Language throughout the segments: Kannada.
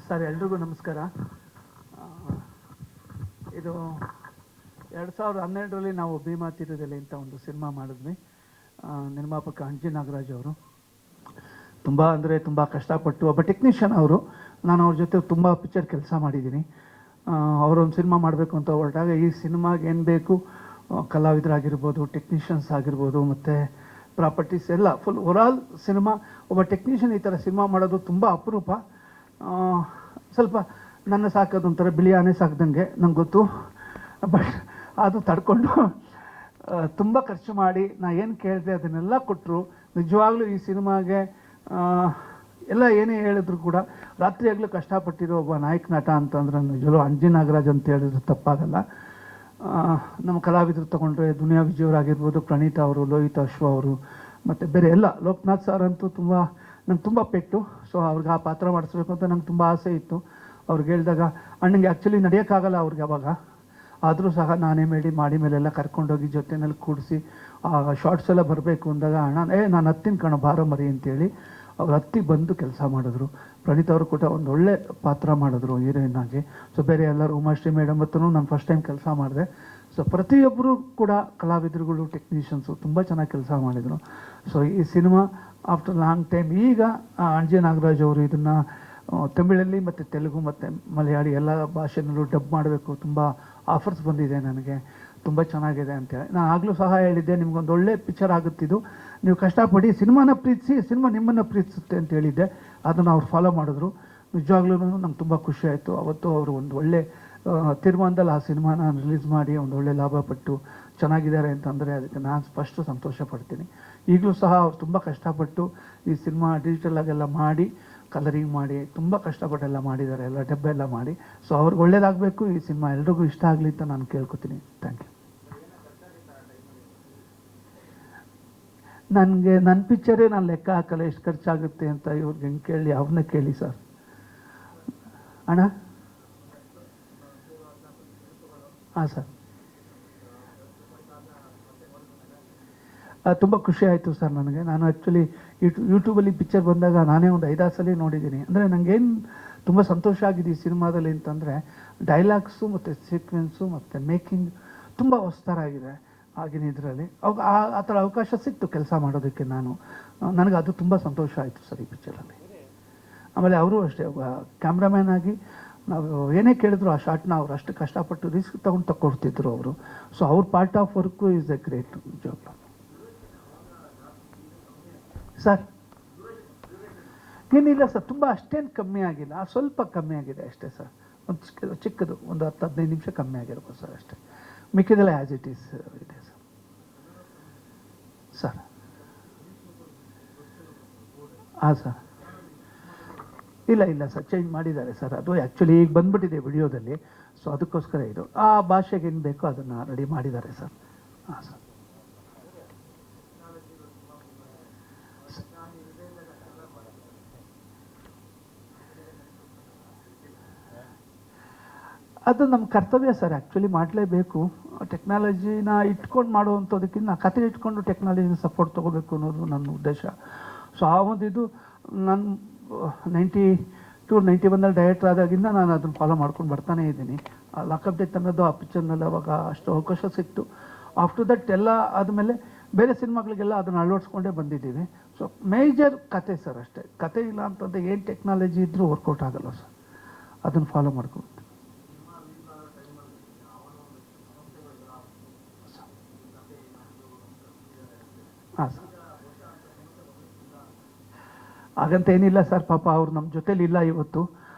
ಸರ್ ಎಲ್ರಿಗೂ ನಮಸ್ಕಾರ. ಇದು 2012ರಲ್ಲಿ ನಾವು ಭೀಮಾ ತೀರದಲ್ಲಿ ಅಂತ ಒಂದು ಸಿನಿಮಾ ಮಾಡಿದ್ವಿ. ನಿರ್ಮಾಪಕ ಅಂಜಿ ನಾಗರಾಜ್ ಅವರು ತುಂಬ ಕಷ್ಟಪಟ್ಟು, ಒಬ್ಬ ಟೆಕ್ನಿಷಿಯನ್ ಅವರು. ನಾನು ಅವ್ರ ಜೊತೆ ತುಂಬ ಪಿಕ್ಚರ್ ಕೆಲಸ ಮಾಡಿದ್ದೀನಿ. ಅವರೊಂದು ಸಿನಿಮಾ ಮಾಡಬೇಕು ಅಂತ ಹೊರಟಾಗ ಈ ಸಿನಿಮಾಗೆ ಏನು ಬೇಕು, ಕಲಾವಿದರಾಗಿರ್ಬೋದು, ಟೆಕ್ನಿಷಿಯನ್ಸ್ ಆಗಿರ್ಬೋದು, ಮತ್ತು ಪ್ರಾಪರ್ಟೀಸ್ ಎಲ್ಲ ಫುಲ್ ಓವರಾಲ್ ಸಿನಿಮಾ. ಒಬ್ಬ ಟೆಕ್ನಿಷಿಯನ್ ಈ ಥರ ಸಿನಿಮಾ ಮಾಡೋದು ತುಂಬ ಅಪರೂಪ. ಸ್ವಲ್ಪ ನನ್ನ ಸಾಕೋದು ಒಂಥರ ಬಿಳಿ ಆನೆ ಸಾಕ್ದಂಗೆ ನಂಗೆ ಗೊತ್ತು. ಬಟ್ ಅದು ತಡ್ಕೊಂಡು ತುಂಬ ಖರ್ಚು ಮಾಡಿ ನಾ ಏನು ಕೇಳಿದೆ ಅದನ್ನೆಲ್ಲ ಕೊಟ್ಟರು. ನಿಜವಾಗ್ಲೂ ಈ ಸಿನಿಮಾಗೆ ಎಲ್ಲ ಏನೇ ಹೇಳಿದ್ರು ಕೂಡ ರಾತ್ರಿಯಾಗಲೂ ಕಷ್ಟಪಟ್ಟಿರೋ ಒಬ್ಬ ನಾಯಕ ನಟ ಅಂತಂದ್ರೆ ನಿಜವೂ ಅಂಜಿ ನಾಗರಾಜ್ ಅಂತ ಹೇಳಿದ್ರು ತಪ್ಪಾಗಲ್ಲ. ನಮ್ಮ ಕಲಾವಿದರು ತೊಗೊಂಡ್ರೆ ದುನಿಯಾ ವಿಜಯವರಾಗಿರ್ಬೋದು, ಪ್ರಣೀತಾ ಅವರು, ಲೋಹಿತ್ ಅಶ್ವ ಅವರು, ಮತ್ತು ಬೇರೆ ಎಲ್ಲ ಲೋಕನಾಥ್ ಸರ್ ಅಂತೂ ನಂಗೆ ತುಂಬ ಪೆಟ್ಟು. ಸೊ ಅವ್ರಿಗೆ ಆ ಪಾತ್ರ ಮಾಡಿಸ್ಬೇಕು ಅಂತ ನಂಗೆ ತುಂಬ ಆಸೆ ಇತ್ತು. ಅವ್ರಿಗೆ ಹೇಳಿದಾಗ ಅಣ್ಣಂಗೆ ಆ್ಯಕ್ಚುಲಿ ನಡೆಯೋಕ್ಕಾಗಲ್ಲ ಅವ್ರಿಗೆ ಅವಾಗ. ಆದರೂ ಸಹ ನಾನೇ ಮಾಡಿ ಮೇಲೆಲ್ಲ ಕರ್ಕೊಂಡೋಗಿ ಜೊತೆಯಲ್ಲಿ ಕೂಡಿಸಿ ಶಾರ್ಟ್ಸ್ ಎಲ್ಲ ಬರಬೇಕು ಅಂದಾಗ ಅಣ್ಣ ನಾನು ಹತ್ತಿನ ಕಣೋ ಬಾರೋ ಮರಿ ಅಂತೇಳಿ ಅವ್ರು ಹತ್ತಿ ಬಂದು ಕೆಲಸ ಮಾಡಿದ್ರು. ಪ್ರಣೀತ್ ಅವರು ಕೂಡ ಒಂದು ಒಳ್ಳೆ ಪಾತ್ರ ಮಾಡಿದ್ರು ಹೀರೋಯಿನ್ ಆಗಿ. ಸೊ ಬೇರೆ ಎಲ್ಲರೂ ಉಮಾಶ್ರೀ ಮೇಡಮ್ ಹತ್ರನೂ ನಾನು ಫಸ್ಟ್ ಟೈಮ್ ಕೆಲಸ ಮಾಡಿದೆ. ಸೊ ಪ್ರತಿಯೊಬ್ಬರು ಕೂಡ ಕಲಾವಿದರುಗಳು, ಟೆಕ್ನಿಷಿಯನ್ಸು ತುಂಬ ಚೆನ್ನಾಗಿ ಕೆಲಸ ಮಾಡಿದರು. ಸೊ ಈ ಸಿನಿಮಾ ಆಫ್ಟರ್ ಲಾಂಗ್ ಟೈಮ್ ಈಗ ಅಂಜಿ ನಾಗರಾಜ್ ಅವರು ಇದನ್ನು ತಮಿಳಲ್ಲಿ ಮತ್ತು ತೆಲುಗು ಮತ್ತು ಮಲಯಾಳಿ ಎಲ್ಲ ಭಾಷೆನಲ್ಲೂ ಡಬ್ ಮಾಡಬೇಕು. ತುಂಬ ಆಫರ್ಸ್ ಬಂದಿದೆ ನನಗೆ, ತುಂಬ ಚೆನ್ನಾಗಿದೆ ಅಂತೇಳಿ. ನಾನು ಆಗಲೂ ಸಹ ಹೇಳಿದ್ದೆ, ನಿಮ್ಗೊಂದು ಒಳ್ಳೆ ಪಿಕ್ಚರ್ ಆಗುತ್ತಿದ್ದು, ನೀವು ಕಷ್ಟಪಡಿ, ಸಿನಿಮಾನ ಪ್ರೀತಿಸಿ, ಸಿನಿಮಾ ನಿಮ್ಮನ್ನು ಪ್ರೀತಿಸುತ್ತೆ ಅಂತ ಹೇಳಿದ್ದೆ. ಅದನ್ನು ಅವ್ರು ಫಾಲೋ ಮಾಡಿದ್ರು. ನಿಜವಾಗ್ಲೂ ನಂಗೆ ತುಂಬ ಖುಷಿ ಆಯಿತು. ಅವತ್ತು ಅವರು ಒಂದು ಒಳ್ಳೆ ತೀರ್ಮಾನದಲ್ಲಿ ಆ ಸಿನಿಮಾನ ರಿಲೀಸ್ ಮಾಡಿ ಒಂದು ಒಳ್ಳೆ ಲಾಭ ಪಟ್ಟು ಚೆನ್ನಾಗಿದ್ದಾರೆ ಅಂತಂದರೆ ಅದಕ್ಕೆ ನಾನು ಫಸ್ಟು ಸಂತೋಷ ಪಡ್ತೀನಿ. ಈಗಲೂ ಸಹ ಅವ್ರು ತುಂಬ ಕಷ್ಟಪಟ್ಟು ಈ ಸಿನಿಮಾ ಡಿಜಿಟಲಾಗೆಲ್ಲ ಮಾಡಿ, ಕಲರಿಂಗ್ ಮಾಡಿ ತುಂಬ ಕಷ್ಟಪಟ್ಟೆಲ್ಲ ಮಾಡಿದ್ದಾರೆ, ಎಲ್ಲ ಡಬ್ಬೆಲ್ಲ ಮಾಡಿ. ಸೊ ಅವ್ರಿಗೆ ಒಳ್ಳೇದಾಗಬೇಕು, ಈ ಸಿನಿಮಾ ಎಲ್ರಿಗೂ ಇಷ್ಟ ಆಗಲಿ ಅಂತ ನಾನು ಕೇಳ್ಕೊತೀನಿ. Thank you. ನನಗೆ ನನ್ನ ಪಿಕ್ಚರೇ ನಾನು ಲೆಕ್ಕ ಹಾಕಲ್ಲ ಎಷ್ಟು ಖರ್ಚಾಗುತ್ತೆ ಅಂತ. ಇವ್ರಿಗೆ ಹೆಂಗೆ ಕೇಳಿ, ಅವ್ರನ್ನ ಕೇಳಿ ಸರ್. ಅಣ್ಣ ಹಾಂ ಸರ್, ತುಂಬ ಖುಷಿ ಆಯಿತು ಸರ್ ನನಗೆ. ನಾನು ಆ್ಯಕ್ಚುಲಿ ಯೂಟ್ಯೂಬಲ್ಲಿ ಪಿಕ್ಚರ್ ಬಂದಾಗ ನಾನೇ ಒಂದು 5-6 ಸಲ ನೋಡಿದ್ದೀನಿ. ಅಂದರೆ ನನಗೇನು ತುಂಬ ಸಂತೋಷ ಆಗಿದೆ ಈ ಸಿನಿಮಾದಲ್ಲಿ ಅಂತಂದರೆ ಡೈಲಾಗ್ಸು ಮತ್ತು ಸೀಕ್ವೆನ್ಸು ಮತ್ತು ಮೇಕಿಂಗ್ ತುಂಬ ಹೊಸತರಾಗಿದೆ ಆಗಿನ ಇದರಲ್ಲಿ. ಆ ಥರ ಅವಕಾಶ ಸಿಕ್ತು ಕೆಲಸ ಮಾಡೋದಕ್ಕೆ. ನನಗೆ ಅದು ತುಂಬ ಸಂತೋಷ ಆಯಿತು ಸರ್ ಈ ಪಿಕ್ಚರಲ್ಲಿ. ಆಮೇಲೆ ಅವರು ಅಷ್ಟೇ, ಕ್ಯಾಮ್ರಾಮ್ಯಾನ್ ಆಗಿ ನಾವು ಏನೇ ಕೇಳಿದ್ರು ಆ ಶಾರ್ಟ್ನ ಅವ್ರು ಅಷ್ಟು ಕಷ್ಟಪಟ್ಟು ರಿಸ್ಕ್ ತಗೊಡ್ತಿದ್ರು ಅವರು. ಸೊ ಅವ್ರ part of work is A great job sir. ಏನಿಲ್ಲ ಸರ್, ತುಂಬ ಅಷ್ಟೇನು ಕಮ್ಮಿ ಆಗಿಲ್ಲ, ಸ್ವಲ್ಪ ಕಮ್ಮಿ ಆಗಿದೆ ಅಷ್ಟೇ ಸರ್. ಒಂದು ಚಿಕ್ಕದು ಒಂದು 10-15 ನಿಮಿಷ ಕಮ್ಮಿ ಆಗಿರ್ಬೋದು ಸರ್ ಅಷ್ಟೇ. ಮಿಕ್ಕಿದೆಲ್ಲ ಆ್ಯಸ್ ಇಟ್ ಈಸ್ ಇದೆ ಸರ್. ಸರ್ ಹಾಂ ಸರ್, ಇಲ್ಲ ಸರ್, ಚೇಂಜ್ ಮಾಡಿದ್ದಾರೆ ಸರ್. ಅದು ಆ್ಯಕ್ಚುಲಿ ಈಗ ಬಂದ್ಬಿಟ್ಟಿದೆ ವಿಡಿಯೋದಲ್ಲಿ. ಸೊ ಅದಕ್ಕೋಸ್ಕರ ಇದು ಆ ಭಾಷೆಗೆ ಏನು ಬೇಕೋ ಅದನ್ನು ರೆಡಿ ಮಾಡಿದ್ದಾರೆ ಸರ್. ಹಾಂ ಸರ್. ಅದು ನಮ್ಮ ಕರ್ತವ್ಯ ಸರ್, ಆ್ಯಕ್ಚುಲಿ ಮಾಡಲೇಬೇಕು. ಟೆಕ್ನಾಲಜಿನ ಇಟ್ಕೊಂಡು ಮಾಡುವಂಥದಕ್ಕಿಂತ ಕತೆ ಇಟ್ಕೊಂಡು ಟೆಕ್ನಾಲಜಿನ ಸಪೋರ್ಟ್ ತೊಗೋಬೇಕು ಅನ್ನೋದು ನನ್ನ ಉದ್ದೇಶ. ಸೊ ಆ ಒಂದು ಇದು ನಾನು 92-91 ಡೈರೆಕ್ಟರ್ ಆದಾಗಿಂದ ನಾನು ಅದನ್ನು ಫಾಲೋ ಮಾಡ್ಕೊಂಡು ಬರ್ತಾನೇ ಇದ್ದೀನಿ. ಲಾಕಪ್ ಡೆತ್ ಅನ್ನೋದು ಆ ಪಿಕ್ಚರ್ನಲ್ಲಿ ಅವಾಗ ಅಷ್ಟು ಅವಕಾಶ ಸಿಕ್ತು. ಆಫ್ಟರ್ ದಟ್ ಎಲ್ಲ ಆದಮೇಲೆ ಬೇರೆ ಸಿನಿಮಾಗಳಿಗೆಲ್ಲ ಅದನ್ನು ಅಳವಡಿಸ್ಕೊಂಡೇ ಬಂದಿದ್ದೀವಿ. ಸೊ ಮೇಜರ್ ಕತೆ ಸರ್ ಅಷ್ಟೇ. ಕತೆ ಇಲ್ಲ ಅಂತಂದರೆ ಏನು ಟೆಕ್ನಾಲಜಿ ಇದ್ದರೂ ವರ್ಕೌಟ್ ಆಗಲ್ಲ ಸರ್. ಅದನ್ನು ಫಾಲೋ ಮಾಡ್ಕೊಂಡು ಹಾಂ ಸರ್. ಹಾಗಂತ ಏನಿಲ್ಲ ಸರ್, ಪಾಪ ಅವ್ರು ನಮ್ಮ ಜೊತೇಲಿ ಇಲ್ಲ ಇವತ್ತು.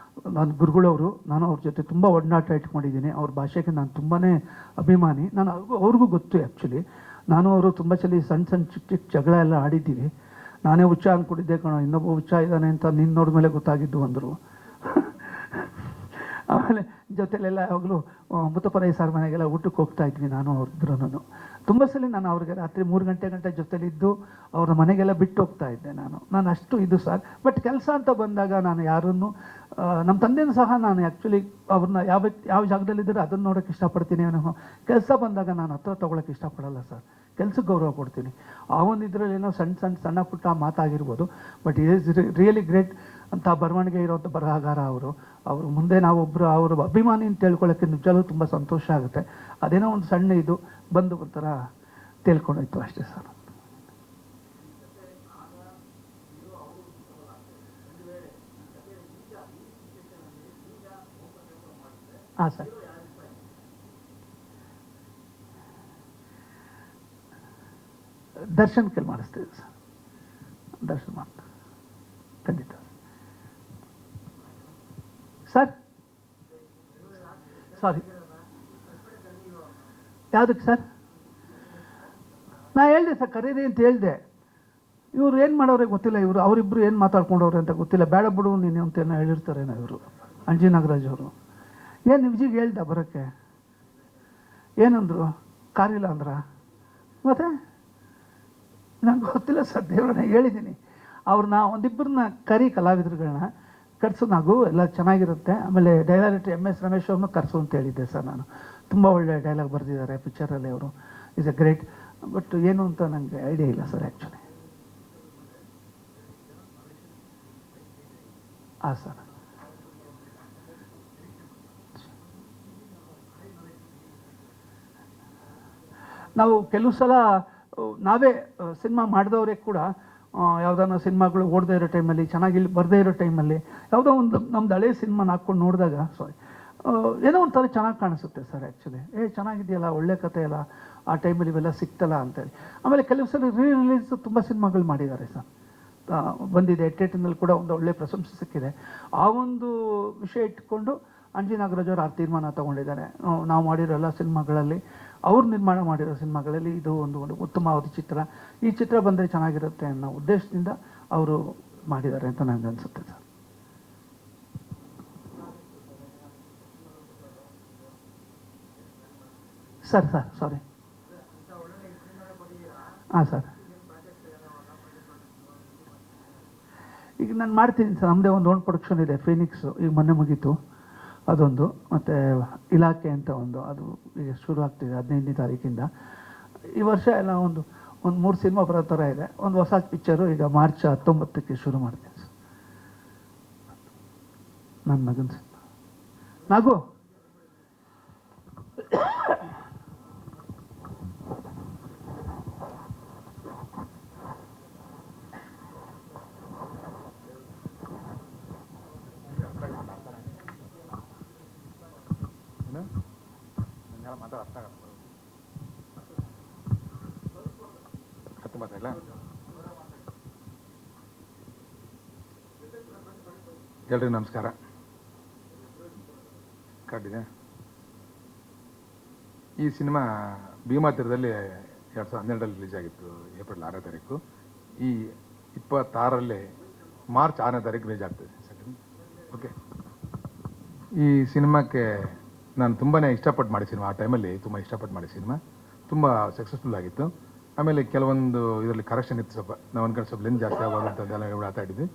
ನನ್ನ ಗುರುಗಳವರು, ನಾನು ಅವ್ರ ಜೊತೆ ತುಂಬ ಒಡನಾಟ ಇಟ್ಕೊಂಡಿದ್ದೀನಿ. ಅವ್ರ ಭಾಷೆಗೆ ನಾನು ತುಂಬಾ ಅಭಿಮಾನಿ. ಅವ್ರಿಗೂ ಗೊತ್ತು ಆ್ಯಕ್ಚುಲಿ. ನಾನು ಅವರು ತುಂಬ ಸಣ್ಣ ಚಿಕ್ಕ ಜಗಳ ಎಲ್ಲ ಆಡಿದ್ದೀವಿ. ನಾನೇ ಹುಚ್ಚ ಅಂದ್ಕೊಂಡಿದ್ದೆ ಕಣೋ, ಇನ್ನೊಬ್ಬ ಹುಚ್ಚ ಇದ್ದಾನೆ ಅಂತ ನಿನ್ನ ನೋಡಿದ ಮೇಲೆ ಗೊತ್ತಾಗಿದ್ದು ಅಂದರು. ಆಮೇಲೆ ಜೊತೆಲೆಲ್ಲ ಯಾವಾಗಲೂ ಮುತ್ತಪರೈ ಸರ್ ಮನೆಗೆಲ್ಲ ಊಟಕ್ಕೆ ಹೋಗ್ತಾ ಇದ್ವಿ ನಾನು ಅವ್ರಿದ್ರೂ. ತುಂಬ ಸಲ ನಾನು ಅವ್ರಿಗೆ ರಾತ್ರಿ 3 ಗಂಟೆ ಜೊತೆಲಿದ್ದು ಅವ್ರ ಮನೆಗೆಲ್ಲ ಬಿಟ್ಟು ಹೋಗ್ತಾ ಇದ್ದೆ ನಾನು ಅಷ್ಟು ಇದು ಸರ್. ಬಟ್ ಕೆಲಸ ಅಂತ ಬಂದಾಗ ನಾನು ಯಾರನ್ನು, ನಮ್ಮ ತಂದೆನೂ ಸಹ ನಾನು ಆ್ಯಕ್ಚುಲಿ ಅವ್ರನ್ನ ಯಾವ ಜಾಗದಲ್ಲಿದ್ದರೆ ಅದನ್ನು ನೋಡೋಕ್ಕೆ ಇಷ್ಟಪಡ್ತೀನಿ. ಅನ್ನೋ ಕೆಲಸ ಬಂದಾಗ ನಾನು ಹತ್ರ ತೊಗೊಳಕ್ಕೆ ಇಷ್ಟಪಡಲ್ಲ ಸರ್. ಕೆಲಸಕ್ಕೆ ಗೌರವ ಕೊಡ್ತೀನಿ. ಆ ಒಂದು ಇದರಲ್ಲಿ ಏನೋ ಸಣ್ಣ ಪುಟ್ಟ ಮಾತಾಗಿರ್ಬೋದು. But it is really great. ಅಂಥ ಬರವಣಿಗೆ ಇರೋಂಥ ಬರಹಗಾರ ಅವರು ಮುಂದೆ ನಾವೊಬ್ಬರು ಅವರು ಅಭಿಮಾನಿ ಅಂತ ತಿಳ್ಕೊಳ್ಳೋಕ್ಕೆ ನಿಜವೂ ತುಂಬ ಸಂತೋಷ ಆಗುತ್ತೆ. ಅದೇನೋ ಒಂದು ಸಣ್ಣ ಇದು ಬಂದು ಒಂಥರ ತಿಳ್ಕೊಂಡೋಯ್ತು ಅಷ್ಟೇ ಸರ್. ಹಾಂ ಸರ್. ದರ್ಶನ್ ಕೈಲಿ ಮಾಡಿಸ್ತೀವಿ ಸರ್. ದರ್ಶನ್ ಮಾಡ್ತಾರೆ ಖಂಡಿತ ಸರ್. ಸಾರಿ, ಯಾವುದಕ್ಕೆ ಸರ್? ನಾ ಹೇಳಿದೆ ಸರ್ ಕರೀರಿ ಅಂತ ಹೇಳಿದೆ. ಇವ್ರು ಏನು ಮಾಡೋರೆ ಗೊತ್ತಿಲ್ಲ, ಅವರಿಬ್ಬರು ಏನು ಮಾತಾಡ್ಕೊಂಡವ್ರೆ ಅಂತ ಗೊತ್ತಿಲ್ಲ. ಬೇಡ ಬಿಡು ನೀನು ಅಂತೇನೋ ಹೇಳಿರ್ತಾರೇನೋ ಇವರು ಅಂಜಿ ನಾಗರಾಜ್ ಅವರು. ಏನು ವಿಜಿಗೆ ಹೇಳ್ದ ಬರೋಕ್ಕೆ, ಏನಂದರು? ಕಾರಿಲ್ಲ ಅಂದ್ರ? ಮತ್ತೆ ನಂಗೆ ಗೊತ್ತಿಲ್ಲ ಸರ್, ದೇವ್ರನ್ನ ಹೇಳಿದ್ದೀನಿ. ಅವ್ರನ್ನ ಒಂದಿಬ್ಬರನ್ನ ಕಲಾವಿದರುಗಳನ್ನ ಕರೆಸು, ನಾವು ಎಲ್ಲ ಚೆನ್ನಾಗಿರುತ್ತೆ. ಆಮೇಲೆ ಡೈಲಾಗ್ MS ರಮೇಶ್ ಅವ್ರನ್ನೂ ಕರೆಸು ಅಂತ ಹೇಳಿದ್ದೆ ಸರ್ ನಾನು. ತುಂಬ ಒಳ್ಳೆ ಡೈಲಾಗ್ ಬರೆದಿದ್ದಾರೆ ಪಿಕ್ಚರಲ್ಲಿ ಅವರು. Is A great. ಬಟ್ ಏನು ಅಂತ ನನಗೆ ಐಡಿಯಾ ಇಲ್ಲ ಸರ್ ಆ್ಯಕ್ಚುಲಿ. ಹಾಂ ಸರ್. ನಾವು ಕೆಲವು ಸಲ ನಾವೇ ಸಿನಿಮಾ ಮಾಡಿದವರೇ ಕೂಡ ಯಾವುದಾನ ಸಿನಿಮಾಗಳು ಓಡದೇ ಇರೋ ಟೈಮಲ್ಲಿ, ಚೆನ್ನಾಗಿ ಬರದೇ ಇರೋ ಟೈಮಲ್ಲಿ ಯಾವುದೋ ಒಂದು ನಮ್ದು ಹಳೆ ಸಿನಿಮಾನ ಹಾಕ್ಕೊಂಡು ನೋಡಿದಾಗ ಏನೋ ಒಂಥರ ಚೆನ್ನಾಗಿ ಕಾಣಿಸುತ್ತೆ ಸರ್ ಆ್ಯಕ್ಚುಲಿ. ಚೆನ್ನಾಗಿದೆಯಲ್ಲ, ಒಳ್ಳೆ ಕಥೆ ಅಲ್ಲ, ಆ ಟೈಮಲ್ಲಿ ಇವೆಲ್ಲ ಸಿಕ್ತಲ್ಲ ಅಂತೇಳಿ. ಆಮೇಲೆ ಕೆಲವು ಸಲ ರಿಲೀಸ್ ತುಂಬ ಸಿನಿಮಾಗಳು ಮಾಡಿದ್ದಾರೆ ಸರ್, ಬಂದಿದೆ. ಎಟ್ಟೆಟ್ಟಿನಲ್ಲಿ ಕೂಡ ಒಂದು ಒಳ್ಳೆ ಪ್ರಶಂಸೆ ಸಿಕ್ಕಿದೆ. ಆ ಒಂದು ವಿಷಯ ಇಟ್ಕೊಂಡು ಅಂಜಿ ನಾಗರಾಜ್ ಅವರು ಆ ತೀರ್ಮಾನ ತಗೊಂಡಿದ್ದಾರೆ. ನಾವು ಮಾಡಿರೋ ಎಲ್ಲ ಸಿನಿಮಾಗಳಲ್ಲಿ, ಅವ್ರು ನಿರ್ಮಾಣ ಮಾಡಿರೋ ಸಿನಿಮಾಗಳಲ್ಲಿ ಇದು ಒಂದು ಉತ್ತಮವಾದ ಚಿತ್ರ. ಈ ಚಿತ್ರ ಬಂದರೆ ಚೆನ್ನಾಗಿರುತ್ತೆ ಅನ್ನೋ ಉದ್ದೇಶದಿಂದ ಅವರು ಮಾಡಿದ್ದಾರೆ ಅಂತ ನನಗೆ ಅನಿಸುತ್ತೆ ಸರ್. ಸಾರಿ. ಹಾಂ ಸರ್. ಈಗ ನಾನು ಮಾಡ್ತೀನಿ ಸರ್. ನಮ್ಮದೇ ಒಂದು ಓನ್ ಪ್ರೊಡಕ್ಷನ್ ಇದೆ, ಫೀನಿಕ್ಸು, ಈಗ ಮೊನ್ನೆ ಮುಗೀತು ಅದೊಂದು. ಮತ್ತು ಇಲಾಖೆ ಅಂತ ಒಂದು, ಅದು ಈಗ ಶುರು ಆಗ್ತಿದೆ 15ನೇ ತಾರೀಕಿಂದ. ಈ ವರ್ಷ ಎಲ್ಲ ಒಂದು 3 ಸಿನಿಮಾ ಬರೋ ಥರ ಇದೆ. ಒಂದು ಹೊಸ ಪಿಕ್ಚರು ಈಗ ಮಾರ್ಚ್ 19ಕ್ಕೆ ಶುರು ಮಾಡ್ತೀನಿ ಸರ್. ನನ್ನ ಮಗನ ಸಿನಿಮಾ ನಾಗು. ಎಲ್ರಿಗೂ ನಮಸ್ಕಾರ. ಕಾಡಿದೆ ಈ ಸಿನಿಮಾ ಭೀಮಾ ತೀರದಲ್ಲಿ 2012ರಲ್ಲಿ ರಿಲೀಸ್ ಆಗಿತ್ತು, ಏಪ್ರಿಲ್ 6ನೇ ತಾರೀಕು. ಈ 26ರಲ್ಲಿ ಮಾರ್ಚ್ 6ನೇ ತಾರೀಕು ರಿಲೀಸ್ ಆಗ್ತದೆ. ಓಕೆ, ಈ ಸಿನಿಮಾಕ್ಕೆ ನಾನು ತುಂಬಾ ಇಷ್ಟಪಟ್ಟು ಮಾಡಿ ಸಿನಿಮಾ. ಆ ಟೈಮಲ್ಲಿ ತುಂಬ ಇಷ್ಟಪಟ್ಟು ಮಾಡಿ ಸಿನಿಮಾ, ತುಂಬ ಸಕ್ಸಸ್ಫುಲ್ ಆಗಿತ್ತು. ಆಮೇಲೆ ಕೆಲವೊಂದು ಇದರಲ್ಲಿ ಕರೆಕ್ಷನ್ ಇತ್ತು, ಸ್ವಲ್ಪ ನಾವು ಅನ್ಕೊಂಡು ಸ್ವಲ್ಪ ಲೆಂತ್ ಜಾಸ್ತಿ ಆಗೋದಂತೆಲ್ಲ ಮಾತಾಡಿದ್ವಿ.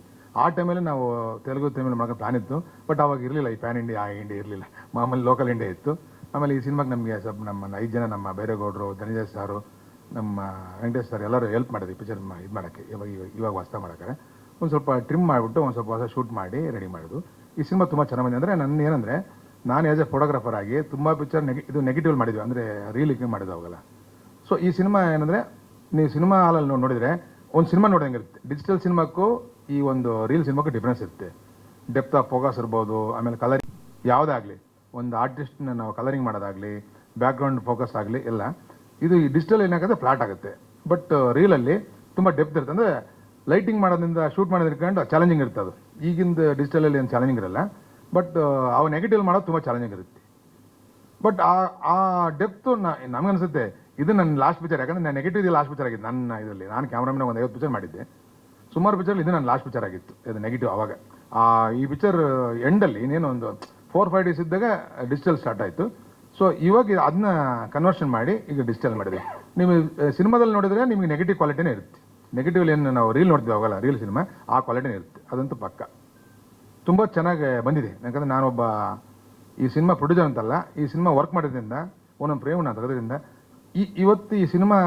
ಆ ಟೈಮಲ್ಲಿ ನಾವು ತೆಲುಗು ತಮಿಳು ಮಾಡೋಕ್ಕೆ ಪ್ಲಾನ್ ಇತ್ತು, ಬಟ್ ಅವಾಗ ಇರಲಿಲ್ಲ ಈ ಪ್ಯಾನ್ ಇಂಡಿಯಾ ಇಂಡಿಯಾ ಇರಲಿಲ್ಲ, ಮಾಮೂಲಿ ಲೋಕಲ್ ಇಂಡಿಯಾ ಇತ್ತು. ಆಮೇಲೆ ಈ ಸಿನಿಮಾಗೆ ನಮಗೆ ಸ್ವಲ್ಪ ನಮ್ಮ 5 ಜನ, ನಮ್ಮ ಬೈರೇಗೌಡರು, ಧನಂಜಯ ಸಾರು, ನಮ್ಮ ವೆಂಕಟೇಶ್ ಸರ್ ಎಲ್ಲರೂ ಹೆಲ್ಪ್ ಮಾಡಿದ್ವಿ ಪಿಕ್ಚರ್ ಇದು ಮಾಡೋಕ್ಕೆ. ಇವಾಗ ವಾಸ್ತ ಮಾಡೋಕ್ಕೆ ಒಂದು ಸ್ವಲ್ಪ ಟ್ರಿಮ್ ಮಾಡಿಬಿಟ್ಟು ಒಂದು ಸ್ವಲ್ಪ ಹೊಸ ಶೂಟ್ ಮಾಡಿ ರೆಡಿ ಮಾಡೋದು. ಈ ಸಿನಿಮಾ ತುಂಬ ಚೆನ್ನಾಗಿ ಬಂದಿದೆ. ಅಂದರೆ ನನ್ನ ಏನಂದರೆ, ನಾನು ಆ್ಯಸ್ ಎ ಫೋಟೋಗ್ರಾಫರ್ ಆಗಿ ತುಂಬ ಪಿಕ್ಚರ್ ಇದು ನೆಗೆಟಿವ್ ಮಾಡಿದ್ವಿ, ಅಂದರೆ ರೀಲಿಂಗ್ ಮಾಡಿದ್ವಿ ಅವಾಗಲ್ಲ. ಸೊ ಈ ಸಿನಿಮಾ ಏನಂದರೆ, ನೀವು ಸಿನಿಮಾ ಹಾಲಲ್ಲಿ ನೋಡಿದರೆ ಒಂದು ಸಿನಿಮಾ ನೋಡೋಂಗೆ ಇರುತ್ತೆ. ಡಿಜಿಟಲ್ ಸಿನಿಮಾಕ್ಕೂ ಈ ಒಂದು ರೀಲ್ ಸಿನಿಮಾಕ್ಕೂ ಡಿಫ್ರೆನ್ಸ್ ಇರುತ್ತೆ. ಡೆಪ್ತ್ ಆಫ್ ಫೋಕಸ್ ಇರ್ಬೋದು, ಆಮೇಲೆ ಕಲರಿಂಗ್ ಯಾವುದೇ ಆಗಲಿ, ಒಂದು ಆರ್ಟಿಸ್ಟ್ನ ನಾವು ಕಲರಿಂಗ್ ಮಾಡೋದಾಗಲಿ, ಬ್ಯಾಕ್ಗ್ರೌಂಡ್ ಫೋಕಸ್ ಆಗಲಿ ಎಲ್ಲ, ಇದು ಈ ಡಿಜಿಟಲ್ ಏನಾಗುತ್ತೆ ಫ್ಲಾಟ್ ಆಗುತ್ತೆ. ಬಟ್ ರೀಲಲ್ಲಿ ತುಂಬ ಡೆಪ್ತ್ ಇರುತ್ತೆ. ಅಂದರೆ ಲೈಟಿಂಗ್ ಮಾಡೋದ್ರಿಂದ, ಶೂಟ್ ಮಾಡೋದ್ರಿಂದ ಚಾಲೆಂಜಿಂಗ್ ಇರುತ್ತೆ. ಅದು ಈಗಿಂದ ಡಿಜಿಟಲಲ್ಲಿ ಏನು ಚಾಲೆಂಜಿಂಗ್ ಇರಲ್ಲ, ಬಟ್ ಅವು ನೆಗೆಟಿವ್ ಮಾಡೋದು ತುಂಬ ಚಾಲೆಂಜಿಂಗ್ ಇರುತ್ತೆ. ಬಟ್ ಆ ಡೆಪ್ತು ನಮಗನ್ಸುತ್ತೆ ಇದು ನನ್ನ ಲಾಸ್ಟ್ ಪಿಕ್ಚರ್. ಯಾಕಂದರೆ ನಾನು ನೆಗೆಟಿವ್ ಲಾಸ್ಟ್ ಪಿಕ್ಚರ್ ಆಗಿದ್ದು ನನ್ನ ಇದರಲ್ಲಿ. ನಾನು ಕ್ಯಾಮ್ರಾಮನ್ ಒಂದು 50 ಪಿಕ್ಚರ್ ಮಾಡಿದ್ದೆ, ಸುಮಾರು ಪಿಕ್ಚರ್. ಇದು ನನ್ನ ಲಾಸ್ಟ್ ಪಿಕ್ಚರ್ ಆಗಿತ್ತು, ಇದು ನೆಗೆಟಿವ್. ಆವಾಗ ಈ ಪಿಕ್ಚರ್ ಎಂಡಲ್ಲಿ ಇನ್ನೇನು ಒಂದು 4-5 ಡೇಸ್ ಇದ್ದಾಗ ಡಿಜಿಟಲ್ ಸ್ಟಾರ್ಟ್ ಆಯಿತು. ಸೊ ಇವಾಗ ಅದನ್ನ ಕನ್ವರ್ಷನ್ ಮಾಡಿ ಈಗ ಡಿಜಿಟಲ್ ಮಾಡಿದೆ. ನೀವು ಸಿನಿಮಾದಲ್ಲಿ ನೋಡಿದ್ರೆ ನಿಮಗೆ ನೆಗೆಟಿವ್ ಕ್ವಾಲಿಟಿನೇ ಇರುತ್ತೆ. ನೆಗೆಟಿವ್ ಏನು ನಾವು ರೀಲ್ ನೋಡ್ತೀವಿ ಅವಾಗಲ್ಲ, ರೀಲ್ ಸಿನಿಮಾ ಆ ಕ್ವಾಲಿಟಿನೇ ಇರುತ್ತೆ. ಅದಂತೂ ಪಕ್ಕ ತುಂಬ ಚೆನ್ನಾಗಿ ಬಂದಿದೆ. ಯಾಕಂದರೆ ನಾನೊಬ್ಬ ಈ ಸಿನಿಮಾ ಪ್ರೊಡ್ಯೂಸರ್ ಅಂತಲ್ಲ, ಈ ಸಿನಿಮಾ ವರ್ಕ್ ಮಾಡೋದ್ರಿಂದ, ಒಂದೊಂದು ಪ್ರೇಮನ ತೆಗೆದ್ರಿಂದ ಇವತ್ತು ಈ ಸಿನಿಮಾ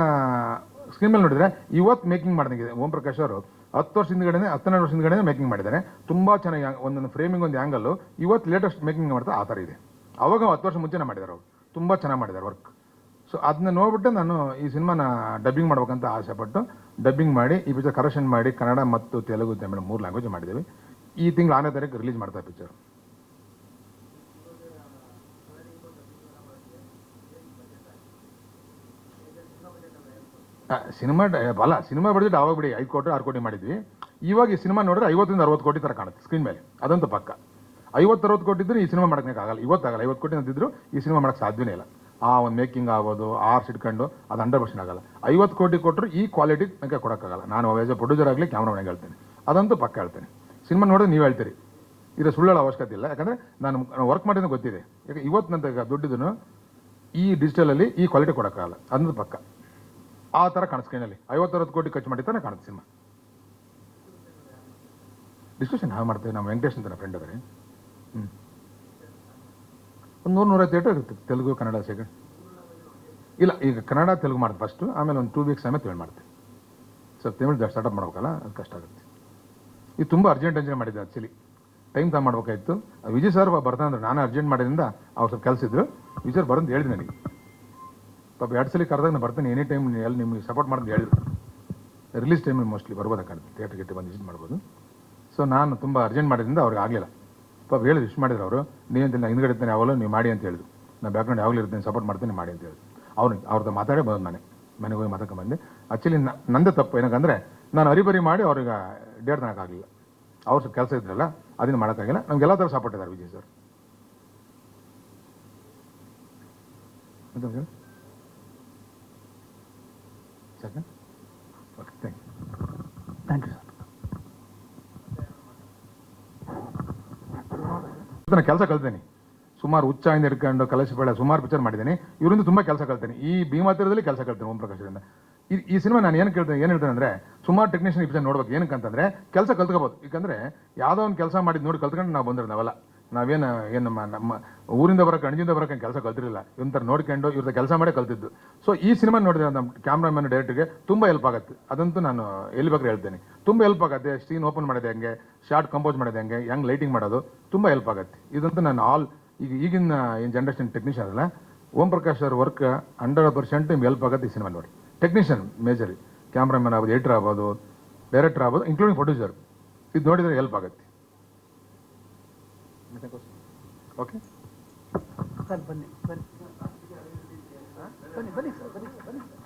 ಸ್ಕ್ರೀನ್ ಮೇಲೆ ನೋಡಿದರೆ ಇವತ್ತು ಮೇಕಿಂಗ್ ಮಾಡ್ದಂಗಿದೆ. ಓಂ ಪ್ರಕಾಶ್ ಅವರು 10 ವರ್ಷ ಹಿಂದ್ಗಡೆ 12 ವರ್ಷ ಹಿಂದ್ಗಡೆ ಮೇಕಿಂಗ್ ಮಾಡಿದ್ದಾರೆ. ತುಂಬ ಚೆನ್ನಾಗಿ ಒಂದೊಂದು ಫ್ರೇಮಿಂಗ್ ಒಂದು ಆ್ಯಂಗಲ್ಲು ಇವತ್ತು ಲೇಟೆಸ್ಟ್ ಮೇಕಿಂಗ್ ಮಾಡ್ತಾರೆ ಆ ಥರ ಇದೆ. ಅವಾಗ 10 ವರ್ಷ ಮುಂಚೆನೇ ಮಾಡಿದ್ದಾರೆ ಅವರು, ತುಂಬ ಚೆನ್ನಾಗಿ ಮಾಡಿದ್ದಾರೆ ವರ್ಕ್. ಸೊ ಅದನ್ನ ನೋಡ್ಬಿಟ್ಟು ನಾನು ಈ ಸಿನಿಮಾನ ಡಬ್ಬಿಂಗ್ ಮಾಡ್ಬೇಕಂತ ಆಸೆಪಟ್ಟು ಡಬ್ಬಿಂಗ್ ಮಾಡಿ ಈ ಪಿಕ್ಚರ್ ಕರೆಕ್ಷನ್ ಮಾಡಿ ಕನ್ನಡ ಮತ್ತು ತೆಲುಗು ತಮಿಳು 3 ಲ್ಯಾಂಗ್ವೇಜ್ ಮಾಡಿದ್ದೀವಿ. ಈ ತಿಂಗಳು 6ನೇ ತಾರೀಕು ರಿಲೀಸ್ ಮಾಡ್ತಾ ಪಿಕ್ಚರ್. ಸಿನಿಮಾ ಬಡ್ಜೆಟ್ ಆವಾಗ ಬಿಡಿ 5 ಕೋಟಿ 6 ಕೋಟಿ ಮಾಡಿದ್ವಿ. ಇವಾಗ ಈ ಸಿನಿಮಾ ನೋಡಿದ್ರೆ 50 60 ಕೋಟಿ ಥರ ಕಾಣುತ್ತೆ ಸ್ಕ್ರೀನ್ ಮೇಲೆ, ಅದಂತೂ ಪಕ್ಕ. 50-60 ಕೋಟಿ ಇದ್ದರೆ ಈ ಸಿನಿಮಾ ಮಾಡೋಕ್ಕೆ ಆಗಲ್ಲ, ಇವತ್ತಾಗಲ್ಲ. 50 ಕೋಟಿ ಅಂತಿದ್ರು ಈ ಸಿನಿಮಾ ಮಾಡೋಕ್ಕೆ ಸಾಧ್ಯವೇ ಇಲ್ಲ. ಆ ಒಂದು ಮೇಕಿಂಗ್ ಆಗ್ಬೋದು, ಆರ್ಸ್ ಇಟ್ಕೊಂಡು ಅದು 100% ಆಗಲ್ಲ. 50 ಕೋಟಿ ಕೊಟ್ಟರು ಈ ಕ್ವಾಲಿಟಿ ನನಗೆ ಕೊಡೋಕ್ಕಾಗಲ್ಲ. ನಾನು ಆಸ್ ಎ ಪ್ರೊಡ್ಯೂಸರ್ ಆಗಲಿ ಕ್ಯಾಮ್ರಾಮನ್ಗೆ ಹೇಳ್ತೇನೆ, ಅದಂತೂ ಪಕ್ಕ ಹೇಳ್ತೇನೆ. ಸಿನಿಮಾ ನೋಡಿದ್ರೆ ನೀವು ಹೇಳ್ತೀರಿ, ಇದು ಸುಳ್ಳು ಅವಶ್ಯಕತೆ ಇಲ್ಲ. ಯಾಕಂದರೆ ನಾನು ವರ್ಕ್ ಮಾಡಿದ್ರೆ ಗೊತ್ತಿದೆ. ಯಾಕೆ ಇವತ್ತು ನಂತರ ದುಡ್ಡಿದ್ದನು ಈ ಡಿಜಿಟಲಲ್ಲಿ ಈ ಕ್ವಾಲಿಟಿ ಕೊಡೋಕ್ಕಾಗಲ್ಲ, ಅನ್ನೋದು ಪಕ್ಕ. ಆ ಥರ ಕಾಣಿಸ್ ಸ್ಕ್ರೀನಲ್ಲಿ 50-60 ಕೋಟಿ ಖರ್ಚು ಮಾಡಿರ್ತಾನೆ ಕಾಣುತ್ತೆ ಸಿನಿಮಾ. ಡಿಸ್ಕಷನ್ ಹಾಗೆ ಮಾಡ್ತೇವೆ. ನಮ್ಮ ವೆಂಕಟೇಶ್ ಅಂತ ಫ್ರೆಂಡ್ ಅದರೆ ಒಂದು 100-150 ಥಿಯೇಟರ್ ಇರುತ್ತೆ, ತೆಲುಗು ಕನ್ನಡ ಸೆಕೆಂಡ್. ಇಲ್ಲ, ಈಗ ಕನ್ನಡ ತೆಲುಗು ಮಾಡ್ತೀವಿ ಫಸ್ಟು, ಆಮೇಲೆ ಒಂದು 2 ವೀಕ್ಸ್ ಆಮೇಲೆ ತಮಿಳು ಮಾಡ್ತೀವಿ. ಸ್ವಲ್ಪ ತಮಿಳು ಸ್ಟಾರ್ಟಪ್ ಮಾಡ್ಬೇಕಲ್ಲ, ಅದು ಕಷ್ಟ ಆಗುತ್ತೆ. ಇದು ತುಂಬ ಅರ್ಜೆಂಟ್ ಮಾಡಿದ್ದೆ ಆ್ಯಕ್ಚುಲಿ, ಟೈಮ್ ತಗೊಂಡು ಮಾಡ್ಬೇಕಾಯ್ತು. ವಿಜಯ್ ಸರ್ ಬರ್ತಾನೆ ಅಂದ್ರೆ ನಾನು ಅರ್ಜೆಂಟ್ ಮಾಡೋದ್ರಿಂದ ಅವ್ರು ಸ್ವಲ್ಪ ಕೆಲಸ ಇದ್ರು. ವಿಜಯ್ ಸರ್ ಬರೋದು ಹೇಳಿದೆ ನನಗೆ, ಪಾಪ 2 ಸಲ ಕರೆದಾಗ ನಾನು ಬರ್ತೀನಿ ಎನಿ ಟೈಮ್, ಎಲ್ಲಿ ನಿಮಗೆ ಸಪೋರ್ಟ್ ಮಾಡೋದು ಹೇಳಿದ್ರು. ರಿಲೀಸ್ ಟೈಮಲ್ಲಿ ಮೋಸ್ಟ್ಲಿ ಬರ್ಬೋದಾಗ್ತದೆ, ಥಿಯೇಟ್ರಿಗೆ ಬಂದು ವಿಸಿಟ್ ಮಾಡ್ಬೋದು. ಸೊ ನಾನು ತುಂಬ ಅರ್ಜೆಂಟ್ ಮಾಡಿದ್ರಿಂದ ಅವ್ರಿಗೆ ಆಗಲಿಲ್ಲ. ಪಾಪ ಹೇಳಿದ್ರು, ವಿಶ್ ಮಾಡಿದ್ರು ಅವರು, ನೀವಂತ ನಾನು ಹಿಂದ್ಗಡೆ ಇರ್ತೇನೆ ಯಾವಾಗಲೂ ನೀವು ಮಾಡಿ ಅಂತ ಹೇಳಿದ್ರು. ನಾನು ಬ್ಯಾಕ್ಗ್ರೌಂಡ್ ಯಾವಾಗಲೂ ಇರ್ತೇನೆ, ಸಪೋರ್ಟ್ ಮಾಡ್ತೀನಿ ಮಾಡಿ ಅಂತ ಹೇಳಿದ್ರು. ಅವ್ರದ್ದು ಮಾತಾಡೇ ಬಂದು ಮನೆಗೆ ಹೋಗಿ ಮಾತಾಡ್ಕೊಂಡ್ಬಂದೆ. ಆ್ಯಕ್ಚುಲಿ ನಂದೇ ತಪ್ಪು, ಏನಕ್ಕಂದರೆ ನಾನು ಹರಿಬರಿ ಮಾಡಿ ಅವ್ರಿಗೆ ಡೇಟ್ ತಗೋಕ್ಕಾಗಲಿಲ್ಲ. ಅವ್ರು ಸ್ವಲ್ಪ ಕೆಲಸ ಇದ್ರಲ್ಲ, ಅದನ್ನು ಮಾಡೋಕ್ಕಾಗಿಲ್ಲ. ನಮ್ಗೆಲ್ಲ ಥರ ಸಪೋರ್ಟ್ ಇದ್ದಾರೆ Vijay sir. Second okay, thank you sir. ನಾನು ಕೆಲಸ ಕಲ್ತೇನೆ ಸುಮಾರು, ಹುಚ್ಚಾಯಿಂದ ಹಿಡ್ಕೊಂಡು ಕಲಶಬೇಳೆ ಸುಮಾರು ಪಿಕ್ಚರ್ ಮಾಡಿದ್ದೀನಿ. ಇವರಿಂದ ತುಂಬ ಕೆಲಸ ಕಲ್ತೇನೆ. ಈ ಭೀಮಾತಿರದಲ್ಲಿ ಕೆಲಸ ಕಲ್ತೇನೆ ಓಂ ಪ್ರಕಾಶ್ರಿಂದ. ಈ ಸಿನಿಮಾ ನಾನು ಏನು ಹೇಳ್ತೇನೆ ಅಂದರೆ, ಸುಮಾರು ಟೆಕ್ನಿಷಿಯನ್ ಈ ಪಿಕ್ಚರ್ ನೋಡ್ಬೇಕು. ಏನಕ್ಕಂತಂದರೆ ಕೆಲಸ ಕಲ್ತ್ಕೋಬೋದು. ಯಾಕಂದರೆ ಯಾವುದೋ ಒಂದು ಕೆಲಸ ಮಾಡಿದ್ದು ನೋಡಿ ಕಲ್ತ್ಕೊಂಡು ನಾವು ಬಂದಿರೋದು ನಾವೆಲ್ಲ. ನಾವೇನು ನಮ್ಮ ಊರಿಂದ ಬರೋಕೆ ಅಣಜಿಂದ ಬರೋಕೆ ಕೆಲಸ ಕಲ್ತಿರಲಿಲ್ಲ. ಇವಂತರ ನೋಡ್ಕೊಂಡು ಇವ್ರದ್ದು ಕೆಲಸ ಮಾಡೇ ಕಲ್ತಿದ್ದು. ಸೊ ಈ ಸಿನಿಮಾ ನೋಡಿದ್ರೆ ನಮ್ಮ ಕ್ಯಾಮ್ರಾಮನ್ ಡೈರೆಕ್ಟ್ಗೆ ತುಂಬ ಹೆಲ್ಪ್ ಆಗುತ್ತೆ. ಅದಂತೂ ನಾನು ಎಲ್ಲಿ ಬೇಕಾದ್ರೆ ಹೇಳ್ತೇನೆ, ತುಂಬ ಹೆಲ್ಪ್ ಆಗುತ್ತೆ. ಸ್ಕ್ರೀನ್ ಓಪನ್ ಮಾಡೋದು ಹೆಂಗೆ, ಶಾರ್ಟ್ ಕಂಪೋಸ್ ಮಾಡೋದು ಹೆಂಗೆ ಲೈಟಿಂಗ್ ಮಾಡೋದು ತುಂಬ ಹೆಲ್ಪ್ ಆಗುತ್ತೆ. ಇದಂತೂ ನಾನು ಈಗಿನ ಏನು ಜನ್ರೇಷನ್ ಟೆಕ್ನಿಷಿಯನ್ ಅಲ್ಲ, ಓಂ ಪ್ರಕಾಶ್ ಅವ್ರ ವರ್ಕ್ 100% ನಿಮ್ಗೆ ಹೆಲ್ಪ್ ಆಗುತ್ತೆ ಈ ಸಿನಿಮಾ ನೋಡಿ. ಟೆಕ್ನಿಷಿಯನ್ ಮೇಜರಿ, ಕ್ಯಾಮ್ರಾಮನ್ ಆಗ್ಬೋದು, ಎಡಿಟರ್ ಆಗ್ಬೋದು, ಡೈರೆಕ್ಟರ್ ಆಗ್ಬೋದು, ಇನ್ಕ್ಲೂಡಿಂಗ್ ಪ್ರೊಡ್ಯೂಸರ್, ಇದು ನೋಡಿದರೆ ಹೆಲ್ಪ್ ಆಗುತ್ತೆ. ಓಕೆ ಸರ್ ಬನ್ನಿ ಸರ್, ಬನ್ನಿ ಸರ್.